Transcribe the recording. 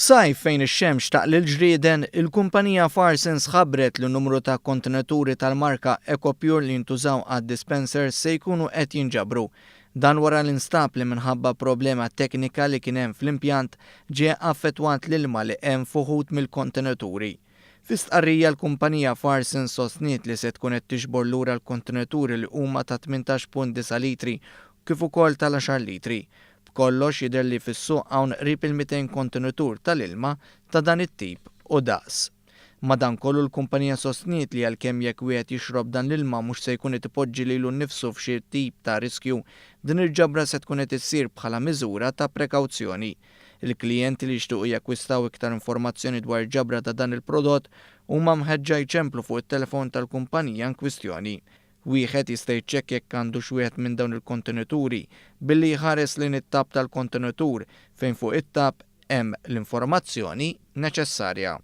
F'sajf fejn ix-xemx taqli l-ġrieden, il-kumpanija Farsons ħabbret li n-numru ta' kontenituri tal-marka Ecopure li jintużaw għad-dispensers se jkunu qed jinġabru. Dan wara l-instab li minħabba problema teknika li kien hemm fl-impjant ġie affettwat l-ilma li hemm fuħut mill-kontenituri. Fi stqarrija l-kumpanija Farsons sostniet li se tkun qed tiġbor lura l-kontenituri li huma ta' 18.9 litri kif ukoll tal-10 litri. B'kollox jidher li fis-suq hawn qrib il-200 kontenitur tal-ilma ta' dan it-tip u daqs. Madankollu l-kumpanija sostniet li għalkemm jekk wieħed jixrob dan l-ilma mhux se jkun qed ipoġġi lilu nnifsu f'xi tip ta' riskju, din il-ġabra se tkun qed issir bħala miżura ta' prekawzjoni. Il-klijenti li jixtiequ jakkwistaw iktar informazzjoni dwar ġabra ta' dan il-prodott huma mħeġġa jċemplu fuq it-telefon tal-kumpanija kwistjoni. Wieħed jista' jċekkja jekk għandux wieħed minn dawn il-kontenituri billi jħares lejn it-tab tal-kontenitur fejn fuq it-tab hemm l-informazzjoni neċessarja.